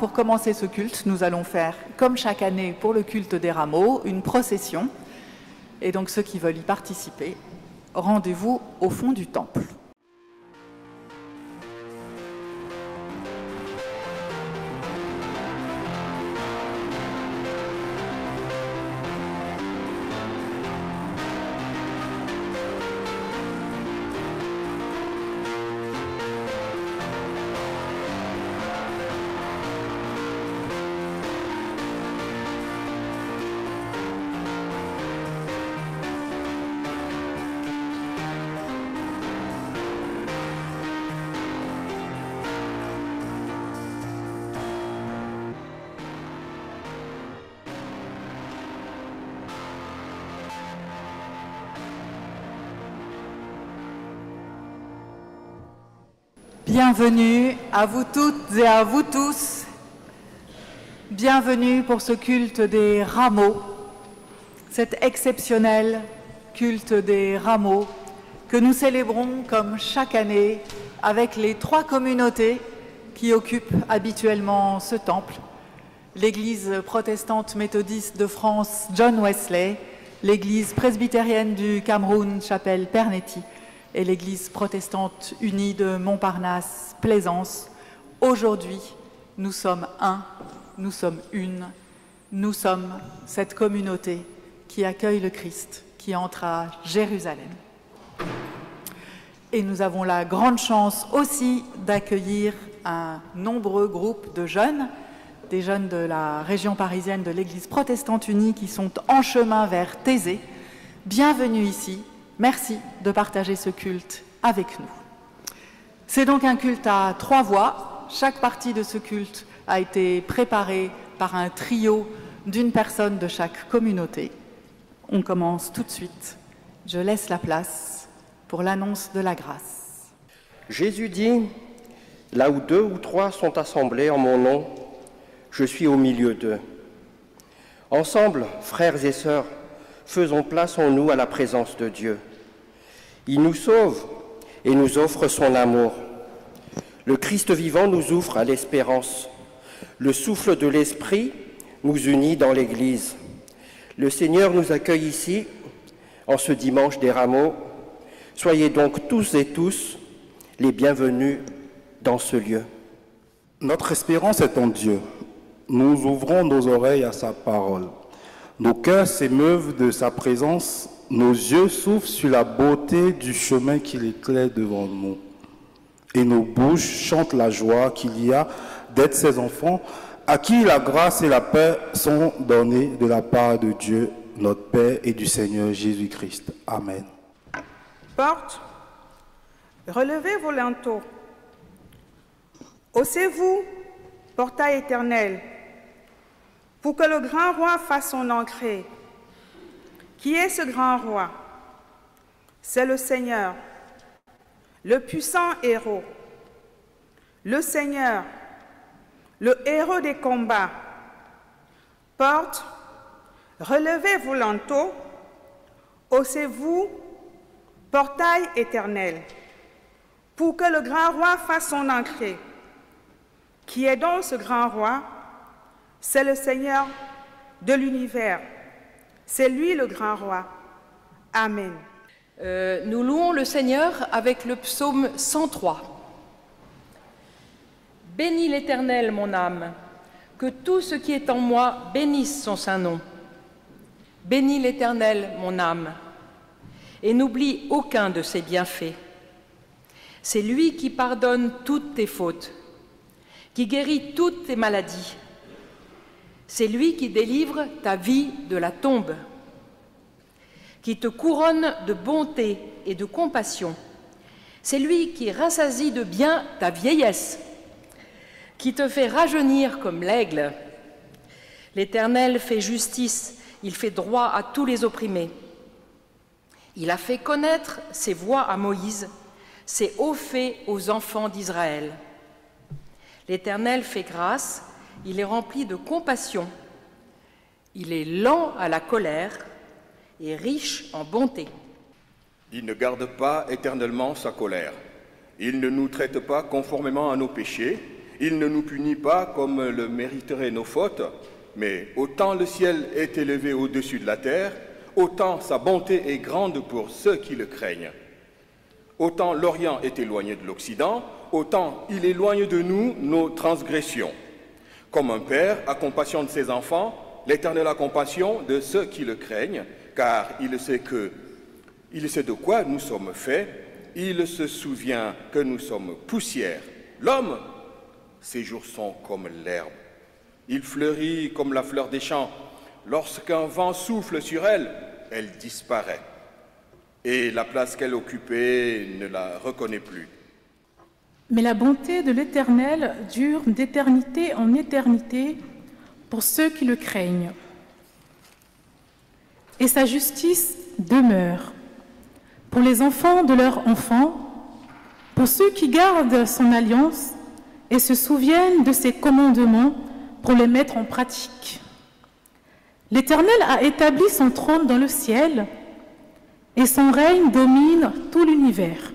pour commencer ce culte, nous allons faire, comme chaque année pour le culte des rameaux, une procession. Et donc ceux qui veulent y participer, rendez-vous au fond du temple. Bienvenue à vous toutes et à vous tous. Bienvenue pour ce culte des rameaux, cet exceptionnel culte des rameaux que nous célébrons comme chaque année avec les 3 communautés qui occupent habituellement ce temple. L'Église protestante méthodiste de France John Wesley, l'Église presbytérienne du Cameroun Chapelle Pernetti et l'Église protestante unie de Montparnasse Plaisance. Aujourd'hui, nous sommes un, nous sommes une, nous sommes cette communauté qui accueille le Christ, qui entre à Jérusalem. Et nous avons la grande chance aussi d'accueillir un nombreux groupe de jeunes, des jeunes de la région parisienne de l'Église protestante unie qui sont en chemin vers Thésée. Bienvenue ici. Merci de partager ce culte avec nous. C'est donc un culte à 3 voix. Chaque partie de ce culte a été préparée par un trio d'une personne de chaque communauté. On commence tout de suite. Je laisse la place pour l'annonce de la grâce. Jésus dit, « Là où 2 ou 3 sont assemblés en mon nom, je suis au milieu d'eux. » Ensemble, frères et sœurs, faisons place en nous à la présence de Dieu. Il nous sauve et nous offre son amour. Le Christ vivant nous ouvre à l'espérance. Le souffle de l'Esprit nous unit dans l'Église. Le Seigneur nous accueille ici, en ce dimanche des rameaux. Soyez donc tous et tous les bienvenus dans ce lieu. Notre espérance est en Dieu. Nous ouvrons nos oreilles à sa parole. Nos cœurs s'émeuvent de sa présence. Nos yeux s'ouvrent sur la beauté du chemin qu'il éclaire devant nous. Et nos bouches chantent la joie qu'il y a d'être ses enfants, à qui la grâce et la paix sont données de la part de Dieu, notre Père, et du Seigneur Jésus-Christ. Amen. Porte, relevez vos linteaux. Haussez-vous, portail éternel, pour que le grand roi fasse son entrée. Qui est ce grand roi? C'est le Seigneur, le puissant héros, le Seigneur, le héros des combats. Porte, relevez vos linteaux, haussez-vous, portail éternel, pour que le grand roi fasse son entrée. Qui est donc ce grand roi? C'est le Seigneur de l'univers. C'est lui le grand roi. Amen. Nous louons le Seigneur avec le psaume 103. Bénis l'Éternel, mon âme, que tout ce qui est en moi bénisse son saint nom. Bénis l'Éternel, mon âme, et n'oublie aucun de ses bienfaits. C'est lui qui pardonne toutes tes fautes, qui guérit toutes tes maladies. C'est lui qui délivre ta vie de la tombe, qui te couronne de bonté et de compassion. C'est lui qui rassasie de bien ta vieillesse, qui te fait rajeunir comme l'aigle. L'Éternel fait justice, il fait droit à tous les opprimés. Il a fait connaître ses voies à Moïse, ses hauts faits aux enfants d'Israël. L'Éternel fait grâce, il est rempli de compassion. Il est lent à la colère et riche en bonté. Il ne garde pas éternellement sa colère. Il ne nous traite pas conformément à nos péchés. Il ne nous punit pas comme le mériteraient nos fautes, mais autant le ciel est élevé au-dessus de la terre, autant sa bonté est grande pour ceux qui le craignent. Autant l'Orient est éloigné de l'Occident, autant il éloigne de nous nos transgressions. Comme un père a compassion de ses enfants, l'Éternel a compassion de ceux qui le craignent, car il sait de quoi nous sommes faits, il se souvient que nous sommes poussière. L'homme, ses jours sont comme l'herbe. Il fleurit comme la fleur des champs. Lorsqu'un vent souffle sur elle, elle disparaît. Et la place qu'elle occupait ne la reconnaît plus. Mais la bonté de l'Éternel dure d'éternité en éternité pour ceux qui le craignent. Et sa justice demeure pour les enfants de leurs enfants, pour ceux qui gardent son alliance et se souviennent de ses commandements pour les mettre en pratique. L'Éternel a établi son trône dans le ciel et son règne domine tout l'univers.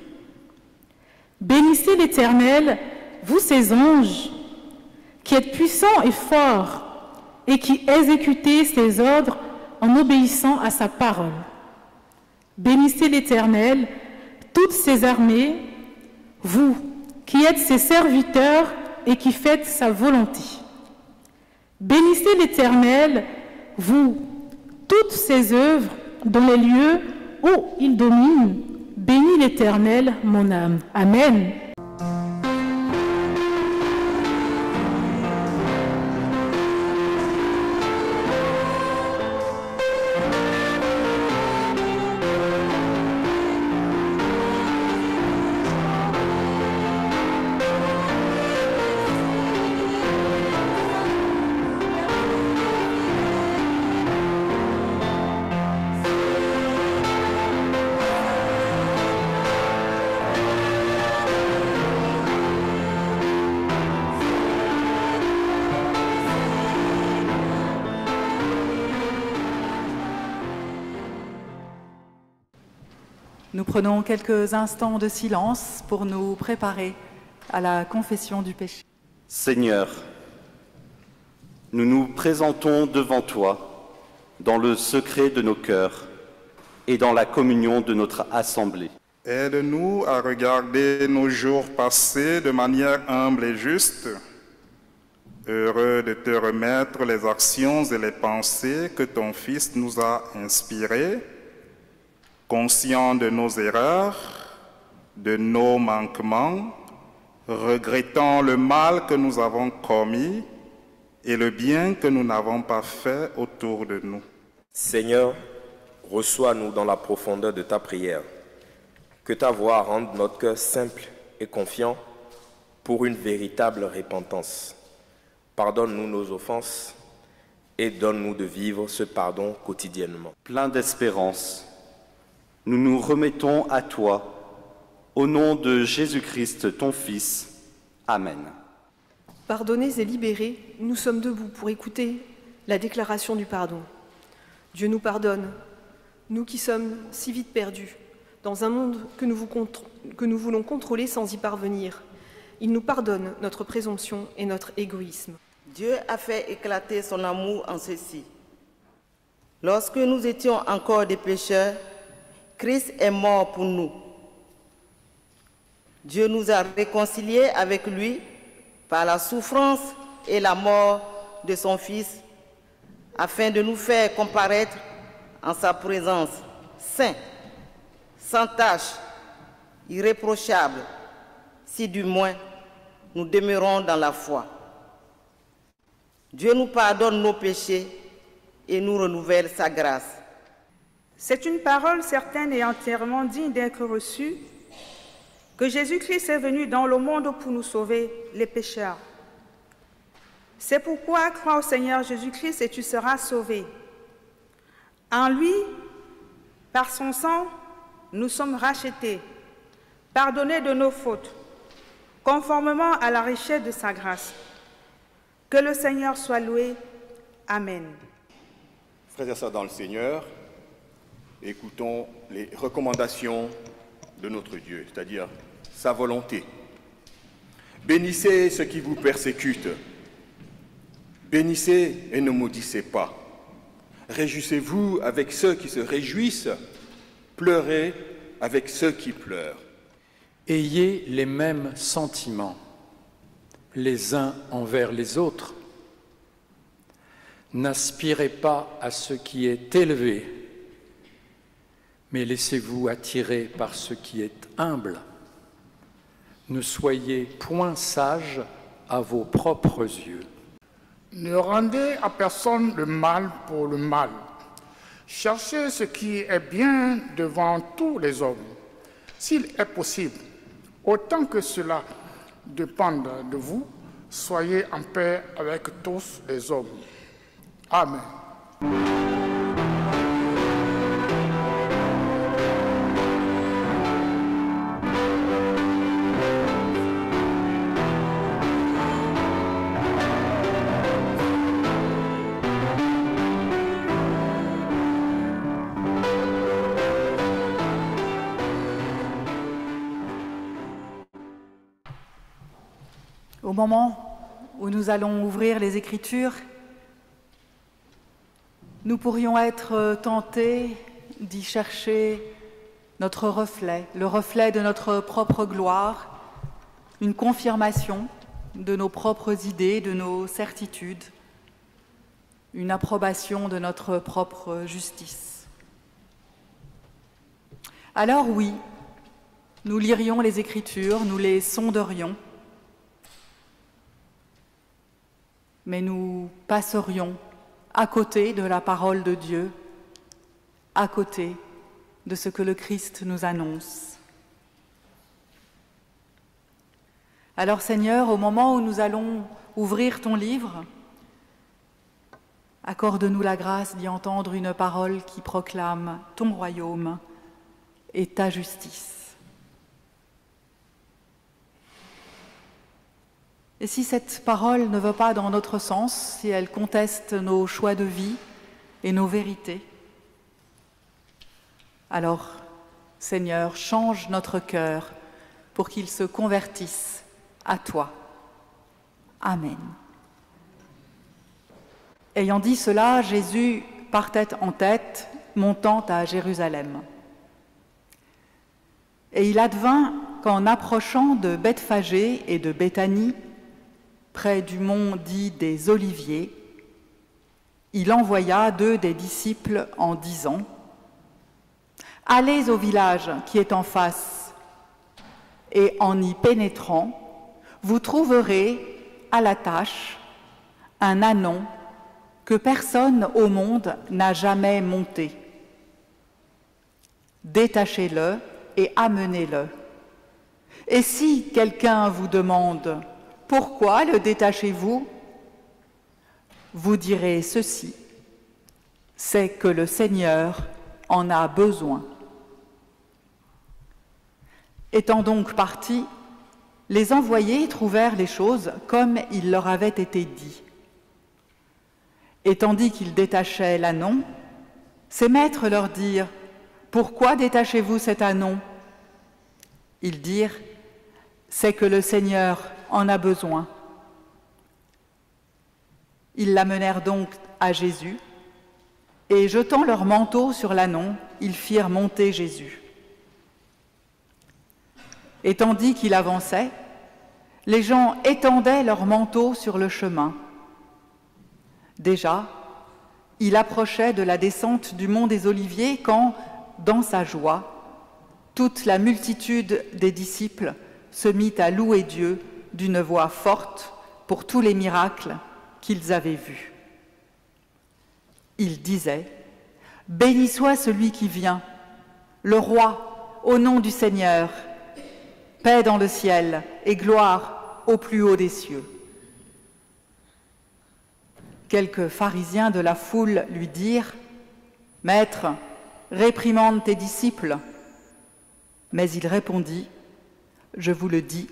Bénissez l'Éternel, vous ses anges, qui êtes puissants et forts et qui exécutez ses ordres en obéissant à sa parole. Bénissez l'Éternel, toutes ses armées, vous qui êtes ses serviteurs et qui faites sa volonté. Bénissez l'Éternel, vous, toutes ses œuvres, dans les lieux où il domine. Bénis l'Éternel, mon âme. Amen. Nous prenons quelques instants de silence pour nous préparer à la confession du péché. Seigneur, nous nous présentons devant toi dans le secret de nos cœurs et dans la communion de notre assemblée. Aide-nous à regarder nos jours passés de manière humble et juste, heureux de te remettre les actions et les pensées que ton Fils nous a inspirées, conscient de nos erreurs, de nos manquements, regrettant le mal que nous avons commis et le bien que nous n'avons pas fait autour de nous. Seigneur, reçois-nous dans la profondeur de ta prière. Que ta voix rende notre cœur simple et confiant pour une véritable repentance. Pardonne-nous nos offenses et donne-nous de vivre ce pardon quotidiennement. Plein d'espérance, nous nous remettons à toi, au nom de Jésus-Christ, ton Fils. Amen. Pardonnés et libérés, nous sommes debout pour écouter la déclaration du pardon. Dieu nous pardonne, nous qui sommes si vite perdus, dans un monde que nous voulons contrôler sans y parvenir. Il nous pardonne notre présomption et notre égoïsme. Dieu a fait éclater son amour en ceci. Lorsque nous étions encore des pécheurs, Christ est mort pour nous. Dieu nous a réconciliés avec lui par la souffrance et la mort de son Fils, afin de nous faire comparaître en sa présence saints, sans tache, irréprochables, si du moins nous demeurons dans la foi. Dieu nous pardonne nos péchés et nous renouvelle sa grâce. C'est une parole certaine et entièrement digne d'être reçue, que Jésus-Christ est venu dans le monde pour nous sauver, les pécheurs. C'est pourquoi crois au Seigneur Jésus-Christ et tu seras sauvé. En lui, par son sang, nous sommes rachetés, pardonnés de nos fautes, conformément à la richesse de sa grâce. Que le Seigneur soit loué. Amen. Frères et sœurs dans le Seigneur, écoutons les recommandations de notre Dieu, c'est-à-dire sa volonté. Bénissez ceux qui vous persécutent. Bénissez et ne maudissez pas. Réjouissez-vous avec ceux qui se réjouissent. Pleurez avec ceux qui pleurent. Ayez les mêmes sentiments, les uns envers les autres. N'aspirez pas à ce qui est élevé, mais laissez-vous attirer par ce qui est humble. Ne soyez point sages à vos propres yeux. Ne rendez à personne le mal pour le mal. Cherchez ce qui est bien devant tous les hommes. S'il est possible, autant que cela dépende de vous, soyez en paix avec tous les hommes. Amen. Au moment où nous allons ouvrir les Écritures, nous pourrions être tentés d'y chercher notre reflet, le reflet de notre propre gloire, une confirmation de nos propres idées, de nos certitudes, une approbation de notre propre justice. Alors oui, nous lirions les Écritures, nous les sonderions, mais nous passerions à côté de la parole de Dieu, à côté de ce que le Christ nous annonce. Alors Seigneur, au moment où nous allons ouvrir ton livre, accorde-nous la grâce d'y entendre une parole qui proclame ton royaume et ta justice. Et si cette parole ne va pas dans notre sens, si elle conteste nos choix de vie et nos vérités, alors, Seigneur, change notre cœur pour qu'il se convertisse à toi. Amen. Ayant dit cela, Jésus partait en tête, montant à Jérusalem. Et il advint qu'en approchant de Bethphagée et de Béthanie, près du mont dit des Oliviers, il envoya 2 des disciples en disant : « Allez au village qui est en face, et en y pénétrant, vous trouverez à la tâche un ânon que personne au monde n'a jamais monté. Détachez-le et amenez-le. Et si quelqu'un vous demande « Pourquoi le détachez-vous » vous direz ceci : « C'est que le Seigneur en a besoin. » Étant donc partis, les envoyés trouvèrent les choses comme il leur avait été dit. Et tandis qu'ils détachaient l'ânon, ses maîtres leur dirent : « Pourquoi détachez-vous cet ânon » Ils dirent : « C'est que le Seigneur en a besoin. » Ils l'amenèrent donc à Jésus, et jetant leur manteau sur l'ânon, ils firent monter Jésus. Et tandis qu'il avançait, les gens étendaient leurs manteaux sur le chemin. Déjà, il approchait de la descente du mont des Oliviers quand, dans sa joie, toute la multitude des disciples se mit à louer Dieu d'une voix forte pour tous les miracles qu'ils avaient vus. Ils disaient : « Béni soit celui qui vient, le roi, au nom du Seigneur, paix dans le ciel et gloire au plus haut des cieux. » Quelques pharisiens de la foule lui dirent : « Maître, réprimande tes disciples. » Mais il répondit : « Je vous le dis,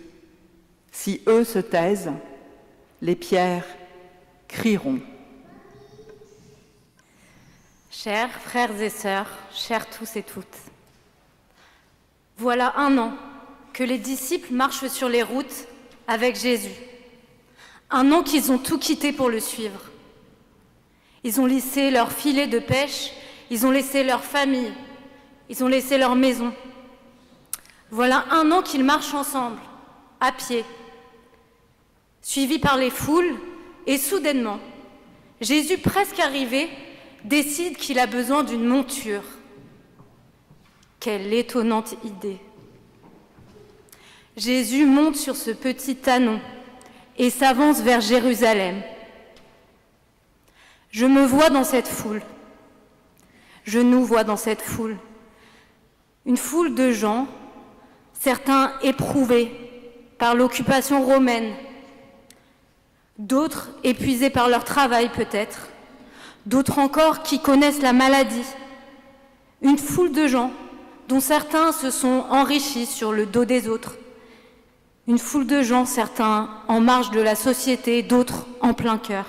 si eux se taisent, les pierres crieront. » Chers frères et sœurs, chers tous et toutes, voilà 1 an que les disciples marchent sur les routes avec Jésus. 1 an qu'ils ont tout quitté pour le suivre. Ils ont laissé leur filet de pêche, ils ont laissé leur famille, ils ont laissé leur maison. Voilà 1 an qu'ils marchent ensemble, à pied, suivis par les foules, et soudainement, Jésus, presque arrivé, décide qu'il a besoin d'une monture. Quelle étonnante idée! Jésus monte sur ce petit ânon et s'avance vers Jérusalem. Je me vois dans cette foule. Je nous vois dans cette foule. Une foule de gens, certains éprouvés par l'occupation romaine, d'autres épuisés par leur travail peut-être, d'autres encore qui connaissent la maladie. Une foule de gens dont certains se sont enrichis sur le dos des autres. Une foule de gens, certains en marge de la société, d'autres en plein cœur.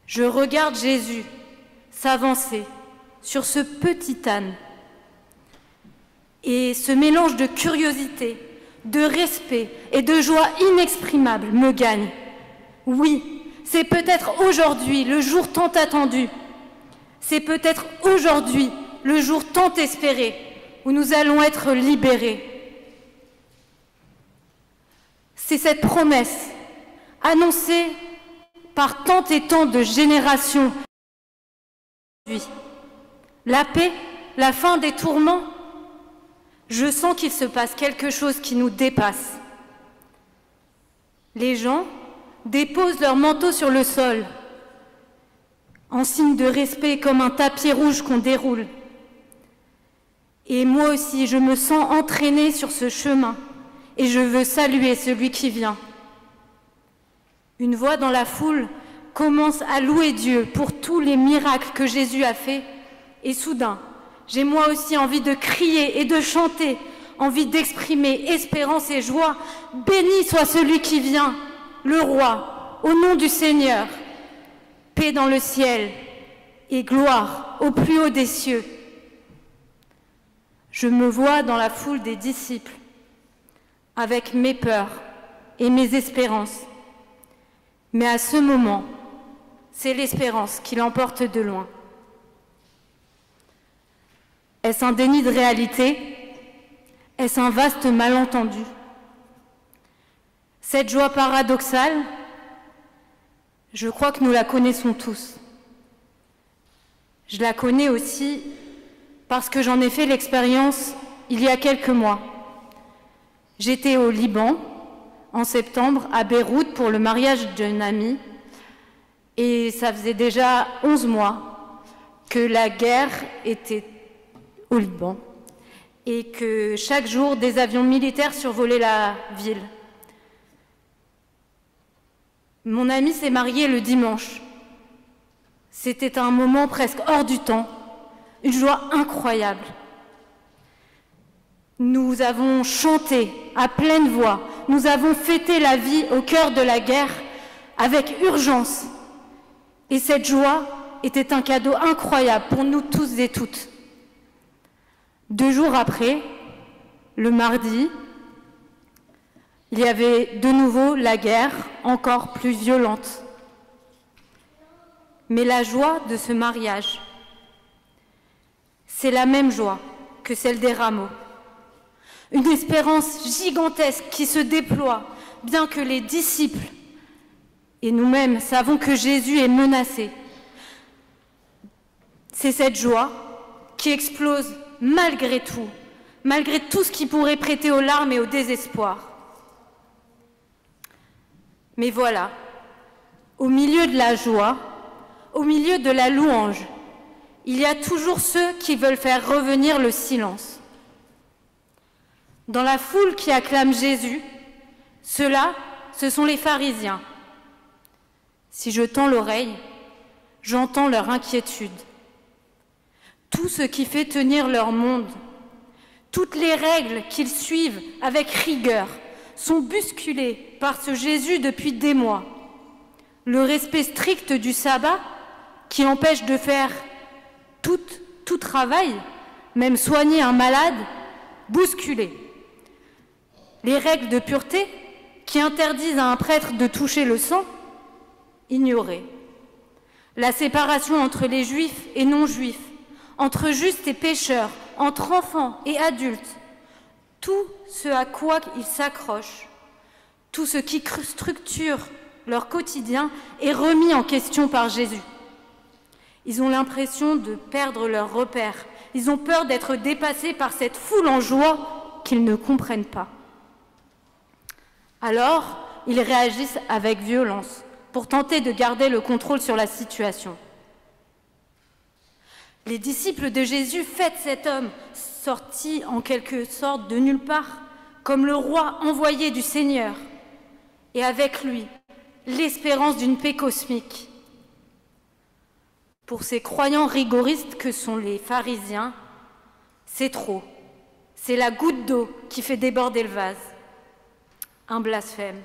Je regarde Jésus s'avancer sur ce petit âne. Et ce mélange de curiosité, de respect et de joie inexprimable me gagne. Oui, c'est peut-être aujourd'hui le jour tant attendu. C'est peut-être aujourd'hui le jour tant espéré où nous allons être libérés. C'est cette promesse annoncée par tant et tant de générations. La paix, la fin des tourments. Je sens qu'il se passe quelque chose qui nous dépasse. Les gens déposent leur manteau sur le sol, en signe de respect comme un tapis rouge qu'on déroule. Et moi aussi, je me sens entraînée sur ce chemin et je veux saluer celui qui vient. Une voix dans la foule commence à louer Dieu pour tous les miracles que Jésus a faits et soudain, j'ai moi aussi envie de crier et de chanter, envie d'exprimer espérance et joie. Béni soit celui qui vient, le roi, au nom du Seigneur. Paix dans le ciel et gloire au plus haut des cieux. Je me vois dans la foule des disciples, avec mes peurs et mes espérances. Mais à ce moment, c'est l'espérance qui l'emporte de loin. Est-ce un déni de réalité? Est-ce un vaste malentendu? Cette joie paradoxale, je crois que nous la connaissons tous. Je la connais aussi parce que j'en ai fait l'expérience il y a quelques mois. J'étais au Liban en septembre, à Beyrouth, pour le mariage d'une amie. Et ça faisait déjà 11 mois que la guerre était au Liban et que chaque jour, des avions militaires survolaient la ville. Mon amie s'est mariée le dimanche. C'était un moment presque hors du temps, une joie incroyable. Nous avons chanté à pleine voix, nous avons fêté la vie au cœur de la guerre avec urgence. Et cette joie était un cadeau incroyable pour nous tous et toutes. 2 jours après, le mardi, il y avait de nouveau la guerre, encore plus violente. Mais la joie de ce mariage, c'est la même joie que celle des rameaux. Une espérance gigantesque qui se déploie, bien que les disciples et nous-mêmes savons que Jésus est menacé. C'est cette joie qui explose malgré tout ce qui pourrait prêter aux larmes et au désespoir. Mais voilà, au milieu de la joie, au milieu de la louange, il y a toujours ceux qui veulent faire revenir le silence. Dans la foule qui acclame Jésus, ceux-là, ce sont les pharisiens. Si je tends l'oreille, j'entends leur inquiétude. Tout ce qui fait tenir leur monde, toutes les règles qu'ils suivent avec rigueur, sont bousculées par ce Jésus depuis des mois. Le respect strict du sabbat, qui empêche de faire tout travail, même soigner un malade, bousculé. les règles de pureté qui interdisent à un prêtre de toucher le sang, ignorées. La séparation entre les juifs et non-juifs, entre justes et pécheurs, entre enfants et adultes, tout ce à quoi ils s'accrochent, tout ce qui structure leur quotidien est remis en question par Jésus. Ils ont l'impression de perdre leurs repères. Ils ont peur d'être dépassés par cette foule en joie qu'ils ne comprennent pas. Alors, ils réagissent avec violence pour tenter de garder le contrôle sur la situation. Les disciples de Jésus fêtent cet homme sorti en quelque sorte de nulle part, comme le roi envoyé du Seigneur, et avec lui, l'espérance d'une paix cosmique. Pour ces croyants rigoristes que sont les pharisiens, c'est trop. C'est la goutte d'eau qui fait déborder le vase. Un blasphème.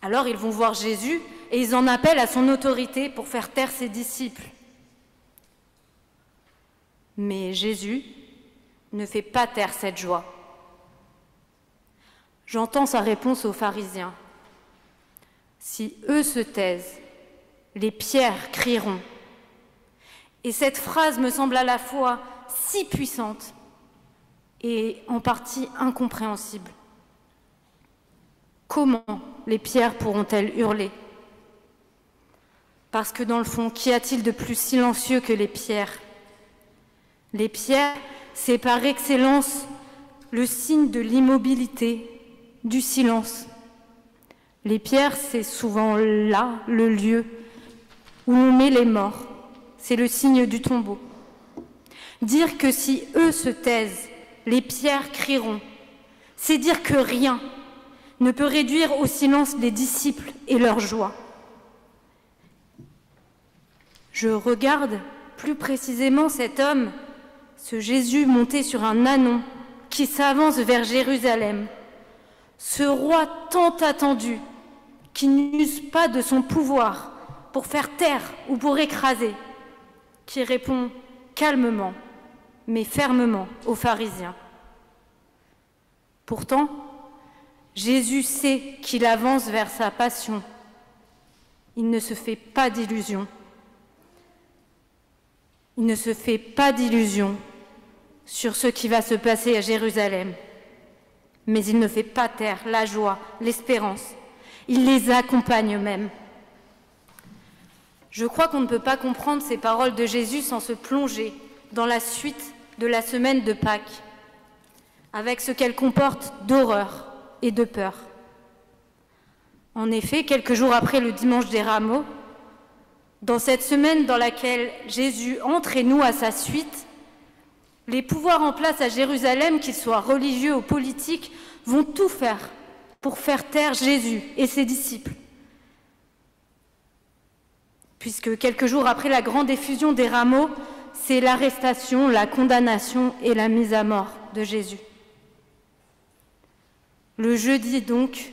Alors ils vont voir Jésus et ils en appellent à son autorité pour faire taire ses disciples. Mais Jésus ne fait pas taire cette joie. J'entends sa réponse aux pharisiens. Si eux se taisent, les pierres crieront. Et cette phrase me semble à la fois si puissante et en partie incompréhensible. Comment les pierres pourront-elles hurler? Parce que dans le fond, qu'y a-t-il de plus silencieux que les pierres? Les pierres, c'est par excellence le signe de l'immobilité, du silence. Les pierres, c'est souvent là le lieu où l'on met les morts. C'est le signe du tombeau. Dire que si eux se taisent, les pierres crieront, c'est dire que rien ne peut réduire au silence les disciples et leur joie. Je regarde plus précisément cet homme, ce Jésus monté sur un ânon qui s'avance vers Jérusalem, ce roi tant attendu qui n'use pas de son pouvoir pour faire taire ou pour écraser, qui répond calmement mais fermement aux pharisiens. Pourtant, Jésus sait qu'il avance vers sa passion. Il ne se fait pas d'illusions. Il ne se fait pas d'illusions sur ce qui va se passer à Jérusalem. Mais il ne fait pas taire la joie, l'espérance. Il les accompagne même. Je crois qu'on ne peut pas comprendre ces paroles de Jésus sans se plonger dans la suite de la semaine de Pâques, avec ce qu'elle comporte d'horreur et de peur. En effet, quelques jours après le dimanche des Rameaux, dans cette semaine dans laquelle Jésus entre et noue à sa suite, les pouvoirs en place à Jérusalem, qu'ils soient religieux ou politiques, vont tout faire pour faire taire Jésus et ses disciples. Puisque quelques jours après la grande effusion des Rameaux, c'est l'arrestation, la condamnation et la mise à mort de Jésus. Le jeudi donc,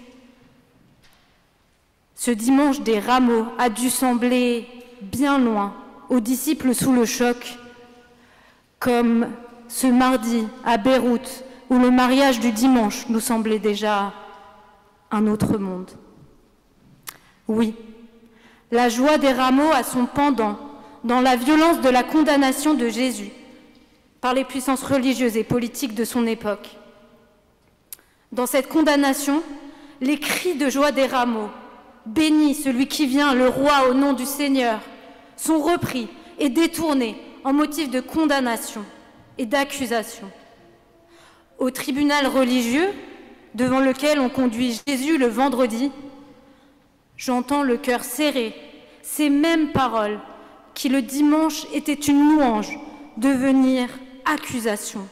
ce dimanche des Rameaux a dû sembler bien loin aux disciples sous le choc, comme ce mardi à Beyrouth, où le mariage du dimanche nous semblait déjà un autre monde. Oui, la joie des Rameaux a son pendant dans la violence de la condamnation de Jésus par les puissances religieuses et politiques de son époque. Dans cette condamnation, les cris de joie des Rameaux, « Béni celui qui vient, le roi au nom du Seigneur », sont repris et détournés en motif de condamnation et d'accusation. Au tribunal religieux, devant lequel on conduit Jésus le vendredi, j'entends le cœur serré, ces mêmes paroles qui le dimanche étaient une louange, devenir accusation.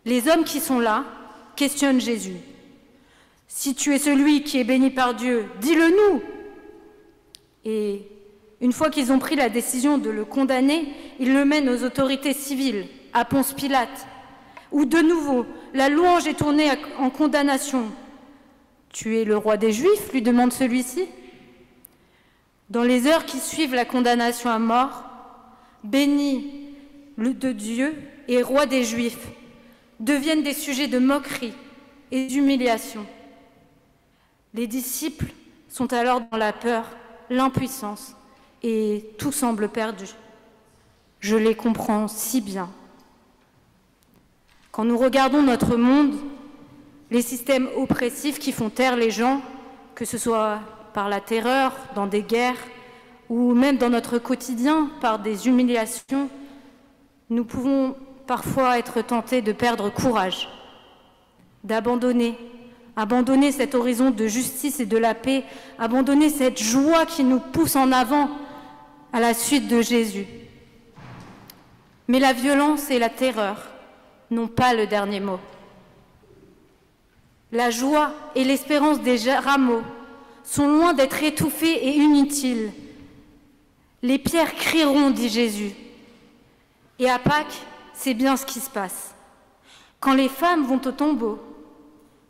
Les hommes qui sont là questionnent Jésus. « Si tu es celui qui est béni par Dieu, dis-le-nous » Et une fois qu'ils ont pris la décision de le condamner, ils le mènent aux autorités civiles, à Ponce Pilate, où de nouveau la louange est tournée en condamnation. « Tu es le roi des Juifs » lui demande celui-ci. Dans les heures qui suivent la condamnation à mort, « Béni le de Dieu et roi des Juifs » deviennent des sujets de moquerie, et d'humiliation. Les disciples sont alors dans la peur, l'impuissance, et tout semble perdu. Je les comprends si bien. Quand nous regardons notre monde, les systèmes oppressifs qui font taire les gens, que ce soit par la terreur, dans des guerres, ou même dans notre quotidien, par des humiliations, nous pouvons parfois être tentés de perdre courage, d'abandonner cet horizon de justice et de la paix, abandonner cette joie qui nous pousse en avant à la suite de Jésus. Mais la violence et la terreur n'ont pas le dernier mot. La joie et l'espérance des rameaux sont loin d'être étouffées et inutiles. Les pierres crieront, dit Jésus. Et à Pâques, c'est bien ce qui se passe. Quand les femmes vont au tombeau,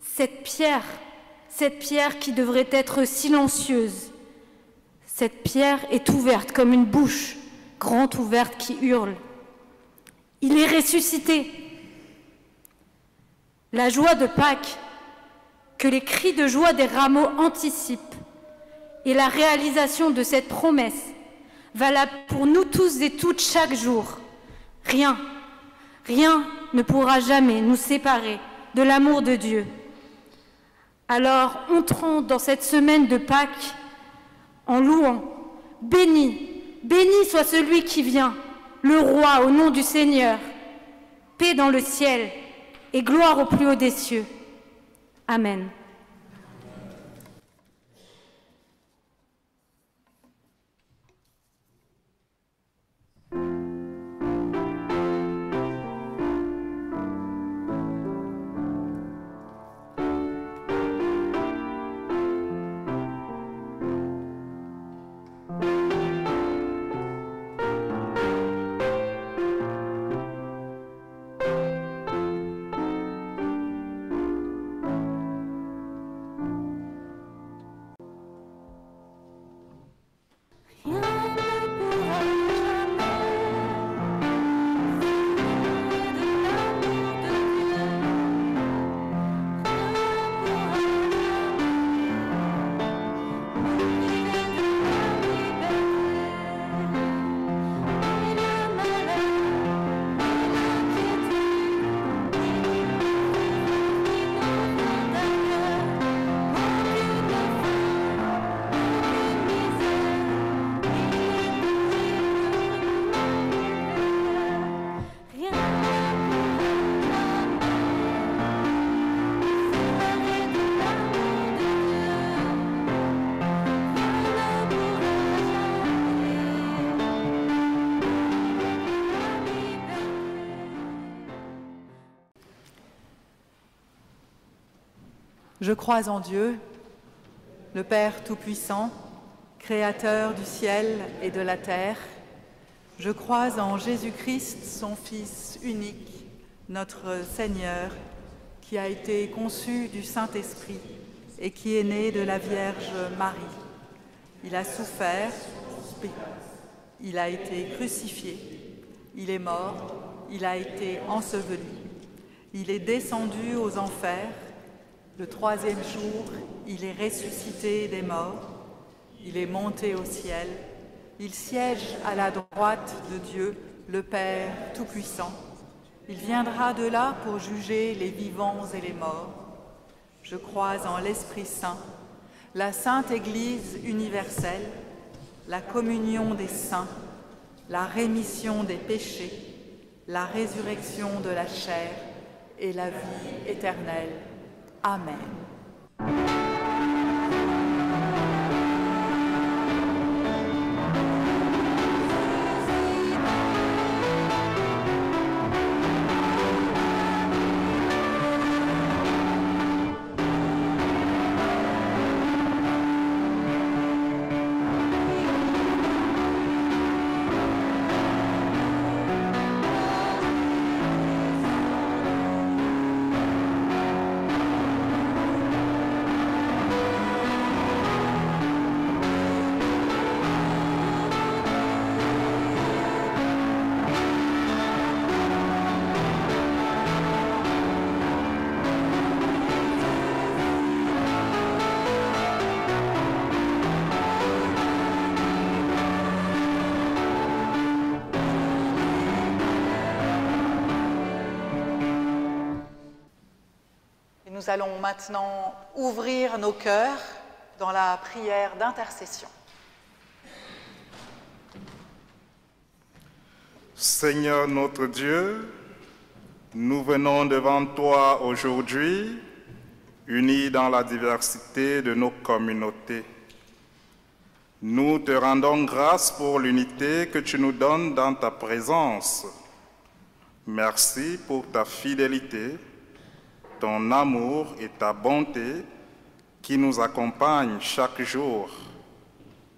cette pierre qui devrait être silencieuse, cette pierre est ouverte comme une bouche grande ouverte qui hurle. Il est ressuscité. La joie de Pâques, que les cris de joie des rameaux anticipent, et la réalisation de cette promesse, valable pour nous tous et toutes chaque jour. Rien ne pourra jamais nous séparer de l'amour de Dieu. Alors, entrons dans cette semaine de Pâques en louant. Béni soit celui qui vient, le roi au nom du Seigneur. Paix dans le ciel et gloire au plus haut des cieux. Amen. Je crois en Dieu, le Père Tout-Puissant, Créateur du ciel et de la terre. Je crois en Jésus-Christ, son Fils unique, notre Seigneur, qui a été conçu du Saint-Esprit et qui est né de la Vierge Marie. Il a souffert, il a été crucifié, il est mort, il a été enseveli. Il est descendu aux enfers. Le troisième jour, il est ressuscité des morts, il est monté au ciel, il siège à la droite de Dieu, le Père Tout-Puissant. Il viendra de là pour juger les vivants et les morts. Je crois en l'Esprit Saint, la Sainte Église universelle, la communion des saints, la rémission des péchés, la résurrection de la chair et la vie éternelle. Amen. nous allons maintenant ouvrir nos cœurs dans la prière d'intercession. Seigneur notre Dieu, nous venons devant toi aujourd'hui, unis dans la diversité de nos communautés. Nous te rendons grâce pour l'unité que tu nous donnes dans ta présence. Merci pour ta fidélité, ton amour et ta bonté qui nous accompagnent chaque jour.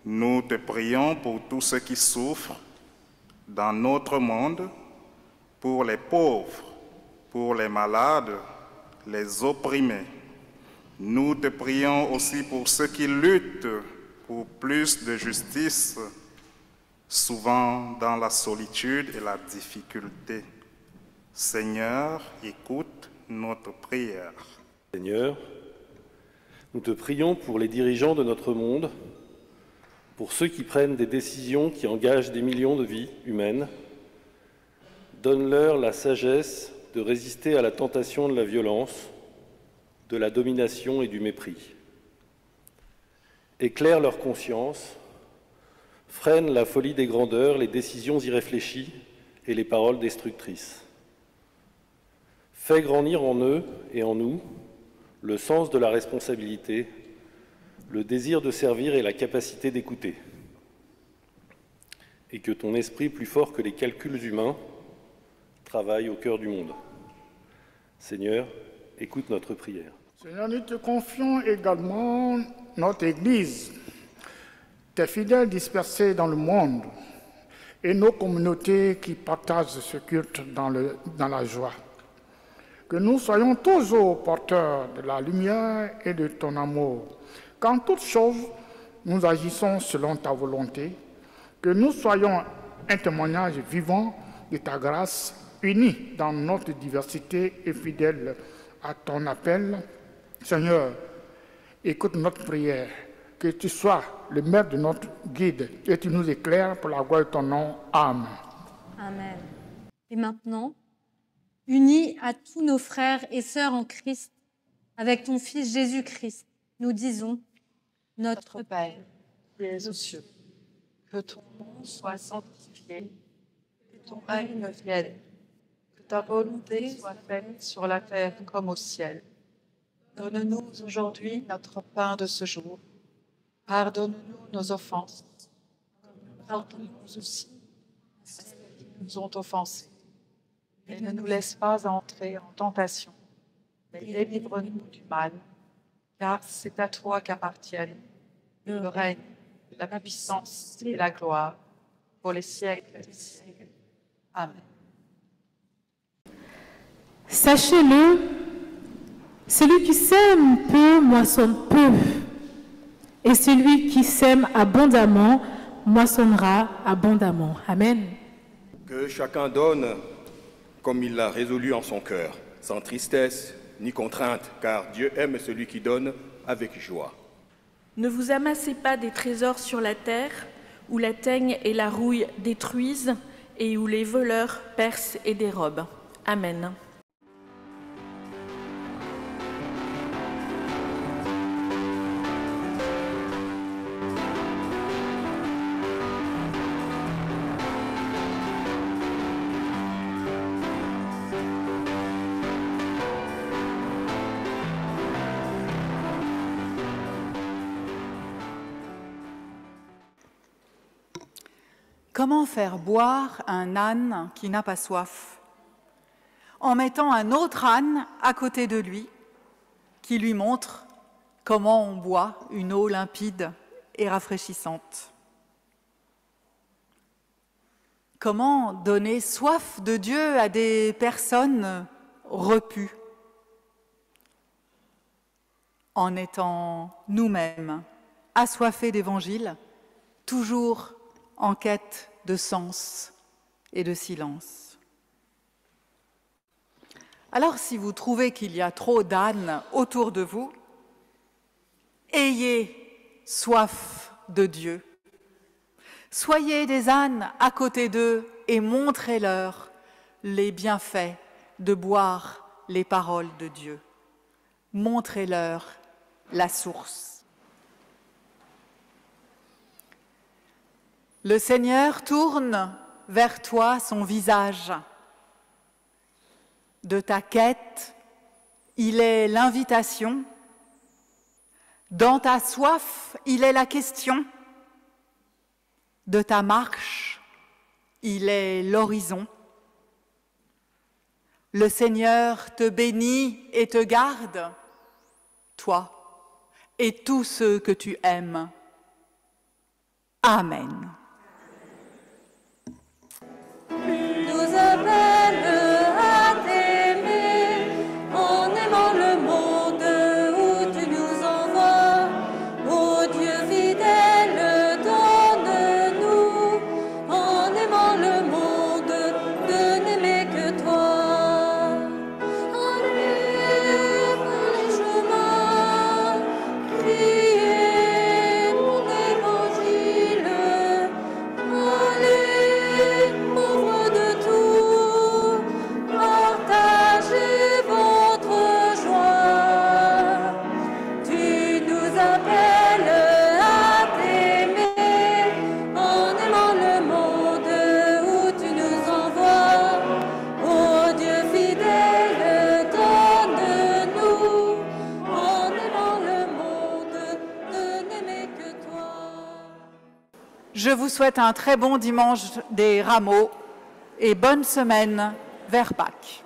Nous te prions pour tous ceux qui souffrent dans notre monde, pour les pauvres, pour les malades, les opprimés. Nous te prions aussi pour ceux qui luttent pour plus de justice, souvent dans la solitude et la difficulté. Seigneur, écoute notre prière. Seigneur, nous te prions pour les dirigeants de notre monde, pour ceux qui prennent des décisions qui engagent des millions de vies humaines. Donne-leur la sagesse de résister à la tentation de la violence, de la domination et du mépris. Éclaire leur conscience, freine la folie des grandeurs, les décisions irréfléchies et les paroles destructrices. Fais grandir en eux et en nous le sens de la responsabilité, le désir de servir et la capacité d'écouter. Et que ton esprit, plus fort que les calculs humains, travaille au cœur du monde. Seigneur, écoute notre prière. Seigneur, nous te confions également notre Église, tes fidèles dispersés dans le monde et nos communautés qui partagent ce culte dans la joie. Que nous soyons toujours porteurs de la lumière et de ton amour. Qu'en toutes choses, nous agissons selon ta volonté, que nous soyons un témoignage vivant de ta grâce, unis dans notre diversité et fidèles à ton appel. Seigneur, écoute notre prière, que tu sois le maître de notre guide et tu nous éclaires pour la gloire de ton nom. Amen. Amen. Et maintenant, unis à tous nos frères et sœurs en Christ, avec ton Fils Jésus-Christ, nous disons: Notre Père, qui es aux cieux, que ton nom soit sanctifié, que ton règne vienne, que ta volonté soit faite sur la terre comme au ciel. Donne-nous aujourd'hui notre pain de ce jour. Pardonne-nous nos offenses, comme nous pardonnons aussi à ceux qui nous ont offensés. Et ne nous laisse pas entrer en tentation, mais délivre-nous du mal, car c'est à toi qu'appartiennent le règne, la puissance et la gloire pour les siècles des siècles. Amen. Sachez-le, celui qui sème peu moissonne peu, et celui qui sème abondamment moissonnera abondamment. Amen. Que chacun donne comme il l'a résolu en son cœur, sans tristesse ni contrainte, car Dieu aime celui qui donne avec joie. Ne vous amassez pas des trésors sur la terre, où la teigne et la rouille détruisent, et où les voleurs percent et dérobent. Amen. Comment faire boire un âne qui n'a pas soif? En mettant un autre âne à côté de lui, qui lui montre comment on boit une eau limpide et rafraîchissante. Comment donner soif de Dieu à des personnes repues? En étant nous-mêmes assoiffés d'Évangile, toujours en quête de sens et de silence. Alors, si vous trouvez qu'il y a trop d'ânes autour de vous, ayez soif de Dieu. Soyez des ânes à côté d'eux et montrez-leur les bienfaits de boire les paroles de Dieu. montrez-leur la source. Le Seigneur tourne vers toi son visage. De ta quête, il est l'invitation. Dans ta soif, il est la question. De ta marche, il est l'horizon. Le Seigneur te bénit et te garde, toi et tous ceux que tu aimes. Amen. Nous appelle à t'aimer en aimant le monde où tu nous envoies. Ô Dieu fidèle, donne-nous en aimant le monde de n'aimer que toi. Allez par les chemins, criez ton évangile. Allez, pauvres de tout, partagez votre joie. Tu nous appelles à t'aimer en aimant le monde où tu nous envoies. Ô Dieu fidèle, donne-nous en aimant le monde de n'aimer que toi. Je vous souhaite un très bon dimanche des Rameaux et bonne semaine vers Pâques.